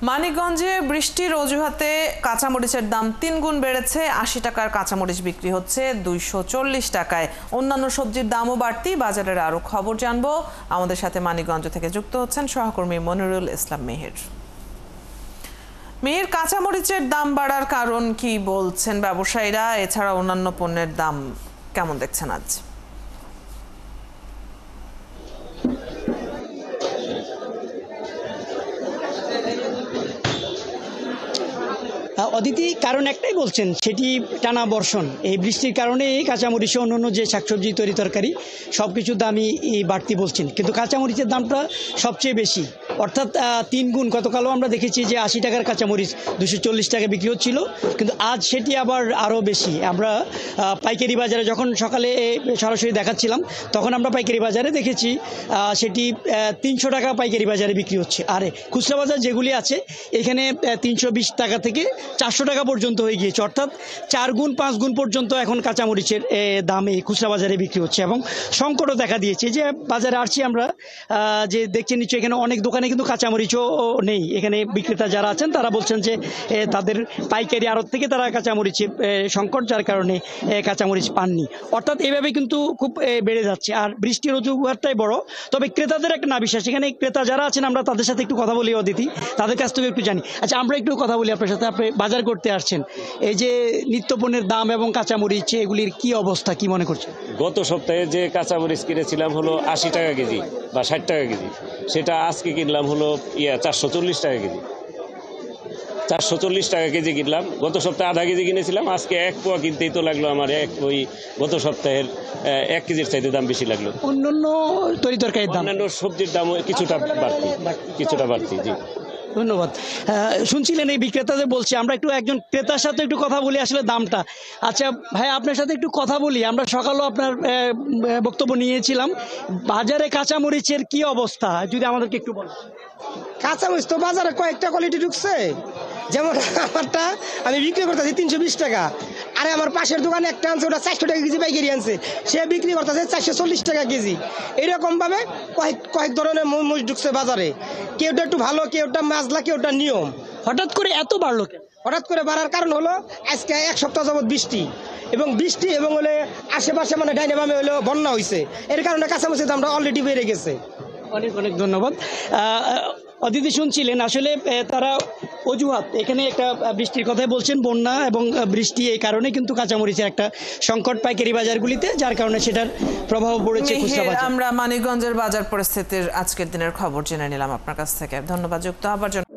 মানিকগঞ্জে বৃষ্টির অজুহাতে কাঁচামরিচের দাম ৩ গুণ বেড়েছে। ৮০ টাকার কাঁচামরিচ বিক্রি হচ্ছে ২৪০ টাকায়। অন্যান্য সবজির দামও বাড়তি। বাজারের আরো খবর জানবো। আমাদের সাথে মানিকগঞ্জ থেকে যুক্ত হচ্ছেন সহকর্মী মনিরুল ইসলাম মেহের। মেহের, কাঁচামরিচের দাম বাড়ার কারণ কি বলছেন ব্যবসায়ীরা? এছাড়া অন্যান্য পণ্যের দাম কেমন দেখছেন আজ? অদিতি, কারণ একটাই বলছেন, সেটি টানা বর্ষণ। এই বৃষ্টির কারণে কাঁচামরিচ অন্যান্য যে শাকসবজি তরি তরকারি সব কিছুর দামই বাড়তি বলছেন, কিন্তু কাঁচামরিচের দামটা সবচেয়ে বেশি, অর্থাৎ ৩ গুণ। গতকালও আমরা দেখেছি যে ৮০ টাকার কাঁচামরিচ ২৪০ টাকা বিক্রি হচ্ছিল, কিন্তু আজ সেটি আবার আরও বেশি। আমরা পাইকারি বাজারে যখন সকালে সরাসরি দেখাচ্ছিলাম, তখন আমরা পাইকারি বাজারে দেখেছি সেটি ৩০০ টাকা পাইকারি বাজারে বিক্রি হচ্ছে। আর খুচরা বাজার যেগুলি আছে, এখানে ৩২০ টাকা থেকে ৪০০ টাকা পর্যন্ত হয়ে গিয়েছে, অর্থাৎ ৪ গুণ ৫ গুণ পর্যন্ত এখন কাঁচামরিচের দাম এই খুচরা বাজারে বিক্রি হচ্ছে। এবং সংকটও দেখা দিয়েছে। যে বাজারে আসছি আমরা, যে দেখছেন নিশ্চয়ই, এখানে অনেক দোকানে কিন্তু কাঁচামরিচও নেই। এখানে বিক্রেতা যারা আছেন তারা বলছেন যে তাদের পাইকারি আড়ত থেকে তারা কাঁচামরিচের সংকট, যার কারণে কাঁচামরিচ পাননি। অর্থাৎ এইভাবে কিন্তু খুব বেড়ে যাচ্ছে। আর বৃষ্টির অজুহাতটাই বড়, তবে ক্রেতাদের একটা না বিশ্বাস। এখানে ক্রেতা যারা আছেন, আমরা তাদের সাথে একটু কথা বলি অদিতি, তাদের কাছ থেকে একটু জানি। আচ্ছা, আমরা একটু কথা বলি আপনার সাথে। আপনি বাজার করতে আসছেন, এই যে নিত্যপণ্যের দাম এবং কাঁচামরিচ, এগুলির কি অবস্থা, কি মনে করছেন? গত সপ্তাহে যে কাঁচামরিচ কিনেছিলাম হলো ৮০ টাকা কেজি বা ৬০ টাকা কেজি, সেটা আজকে কিনলাম হলো ৪৪০ টাকা কেজি। ৪৪০ টাকা কেজি কিনলাম। গত সপ্তাহে আধা কেজি কিনেছিলাম, আজকে 1 পোয়া কিনতেই তো লাগলো আমার ওই গত সপ্তাহের 1 কেজির চাইতে দাম বেশি লাগলো। অন্যান্য তরি তরকারির দাম, অন্যান্য সবজির দামও কিছুটা বাড়তি। জি, ধন্যবাদ। শুনছিলেন এই বিক্রেতাদের বলছি, আমরা একটু একজন ক্রেতার সাথে একটু কথা বলি আসলে দামটা। আচ্ছা ভাই, আপনার সাথে একটু কথা বলি। আমরা সকালেও আপনার বক্তব্য নিয়েছিলাম। বাজারে কাঁচামরিচের কি অবস্থা, যদি আমাদেরকে একটু বলেন। কাঁচামরিচ তো বাজারে কয়েকটা কোয়ালিটি ঢুকছে। যেমন আমারটা আমি বিক্রি করতেছি ৩২০ টাকা, আরে আমার পাশের দোকানে একটা আনছে, ওটা ৪০০ টাকা কেজি পাইকারি আনছে, সে বিক্রি করতেছে ৪৪০ টাকা কেজি। এরকমভাবে কয়েক ধরনের মরিচ ঢুকছে বাজারে। কেউটা একটু ভালো, কেউটা মাজলা, কেউটা নিয়ম। হঠাৎ করে এত বাড়লো কেন? হঠাৎ করে বাড়ার কারণ হলো আজকে 1 সপ্তাহ যাবৎ বৃষ্টি এবং হলে আশেপাশে মানে ডাইনে বামে হলেও বন্যা হয়েছে। এর কারণে কাঁচামরিচের দামটা অলরেডি বেড়ে গেছে। অনেক অনেক ধন্যবাদ। অদিতি, শুনছিলেন আসলে তারা অজুহাত, এখানে একটা বৃষ্টির কথাই বলছেন, বন্যা এবং বৃষ্টি, এই কারণে কিন্তু কাঁচামরিচের একটা সংকট পাইকারি বাজারগুলিতে, যার কারণে সেটার প্রভাব পড়েছে খুচরা বাজারে। আমরা মানিকগঞ্জের বাজার পরিস্থিতির আজকের দিনের খবর জেনে নিলাম আপনার কাছ থেকে। ধন্যবাদ। যুক্ত হবার জন্য